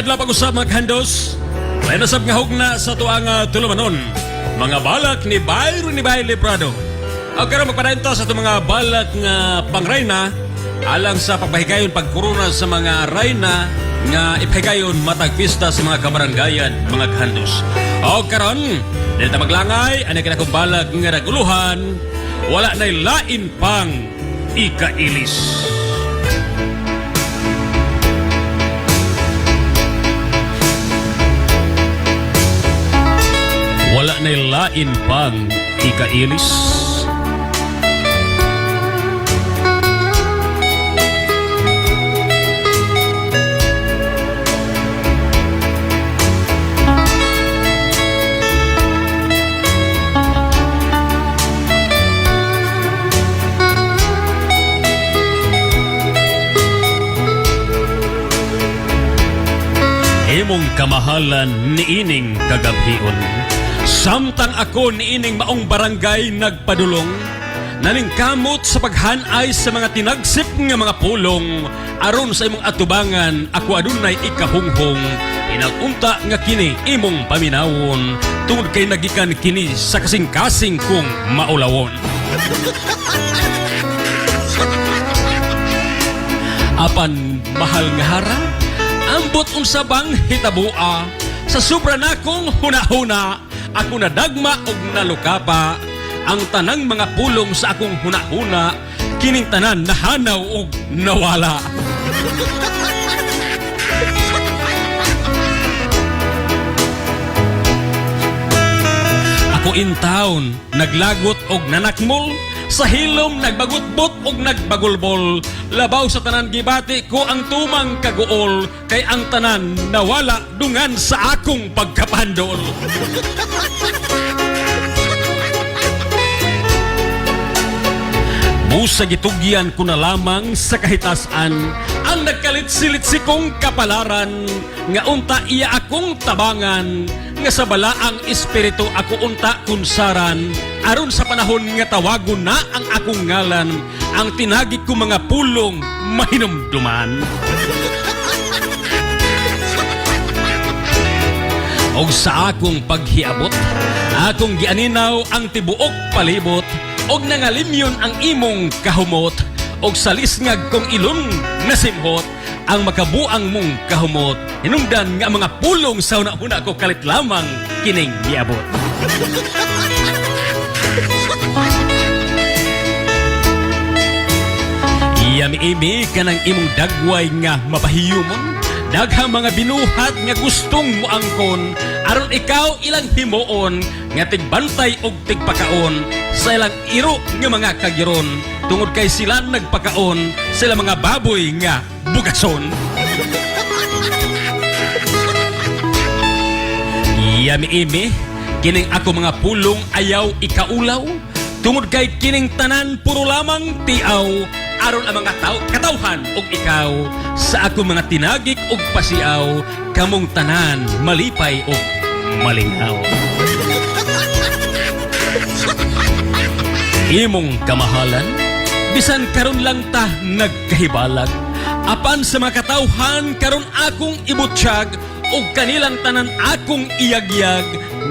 adlaw pag-usab mga kandos. May nasab nga hugna sa tuang tulumanon. Mga balak ni Byron ni Baile Prado. O karon magpadayto sa itong mga balak nga pangrayna alang sa pagpahigayon pagkuruna sa mga rayna nga ipahigayon matag pista sa mga kabarangayan mga kandos. O karon dito maglangay ani kinakong balak nga naguluhan wala na'y lain pang ikailis. Wala na'y lain pang ikailis. Imong kamahalan niining kagabhion. Samtang ako niining maong barangay nagpadulong, naningkamot sa paghanay sa mga tinagsip nga mga pulong, aron sa imong atubangan ako adunay ikahunghong, inagunta nga kini imong paminawon, tungod kay nagikan kini sa kasing-kasing kong maulawon. Apan mahal nga hara, ambot unsa bang hitabua, sa sobra nakong hunahuna, ako nadagma og nalukapa, ang tanang mga pulong sa akong hunahuna, kining tanan nahanaw og nawala. Ako in town, naglagot og nanakmol, sa hilom nagbagutbot og nagbagulbol, labaw sa tanan gibati ko ang tumang kaguol, kay ang tanan nawala dungan sa akong pagkapandol. Busa gitugyan ko na lamang sa kahitasan ang nagkalit-silit kong kapalaran, nga unta iya akong tabangan, nga sa balaang espiritu ako unta kunsaran, aron sa panahon nga tawagon na ang akong ngalan, ang tinagik ko mga pulong mahinumduman. Og sa akong paghiabot, akong gianinaw ang tibuok palibot, og nangalimyon ang imong kahumot, og salisngag kong ilong nasimhot, ang makabuang mong kahumot, hinungdan nga mga pulong sa una-una ko kalit lamang kining giabot. Yami-imi ka ng imong dagway nga mapahiyumon, daghang mga binuhat nga gustong moangkon, aron ikaw ilang himuon nga tigbantay og tigpakaon sa ilang iro nga mga kagiron, tungod kay sila nagpakaon sila mga baboy nga bugason. Yami-imi kining ako mga pulong ayaw ikaulaw, tungod kay kining tanan puro lamang tiaw, aron ang mga katawhan og ikaw, sa ako mga tinagik og pasiaw, kamong tanan malipay og malingaw. Imong kamahalan, bisan karon lang ta nagkahibalag, apan sa mga katawhan karon akong ibutsyag, og kanilang tanan akong iyagyag,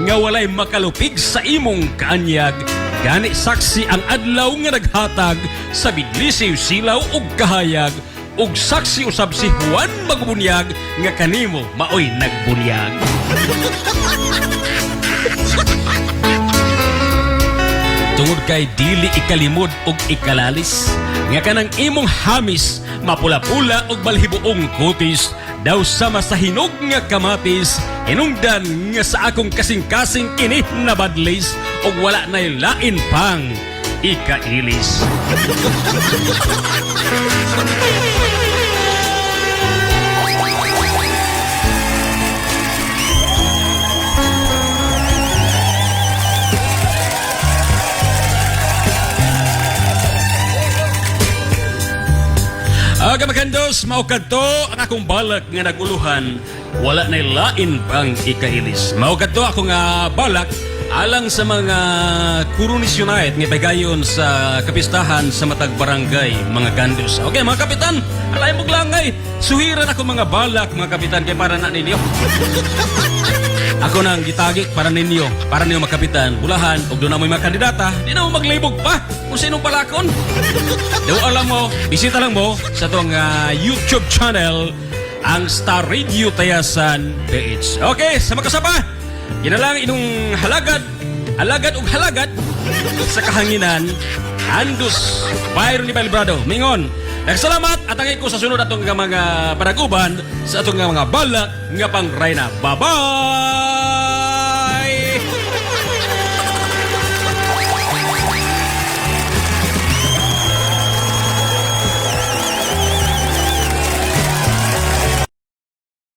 nga walay makalupig sa imong kaanyag, gani saksi ang adlaw nga naghatag, sa bidlisiw silaw og kahayag, og saksi usab si Juan magbunyag, nga kanimo maoy nagbunyag. Tungod kay dili ikalimod og ikalalis, nga kanang imong hamis mapula-pula og balhibuong kutis, daw sama sa hinog nga kamatis, hinungdan nga sa akong kasing-kasing kini nabadlis, og wala na'y lain pang ikailis. Aga makandos, maukad to ang akong balak nga naguluhan, wala na'y lain pang ikailis. Maukad to ako nga balak alang sa mga Kurunisyonite nga pagayon sa kapistahan sa matag barangay mga gandos. Okay mga kapitan, alay mo langay. Suhiran ako mga balak mga kapitan kay para na ninyo. Ako nang gitagik para ninyo, para ninyo makapitan, bulahan, ug doon na mo mga kandidata, di na mo maglibog pa kung sinong palakon. Daw alam mo, bisita lang mo sa itong YouTube channel, ang Star Radio Tayasan PH. Okay, sa makasapa, ginalang inong alagad ug halagad sa kahanginan, Andos, Byron ni Librado. Mingon, nagsalamat at angay ko sa sunod atong mga panaguban sa atong mga balak nga pangrayna. Bye-bye!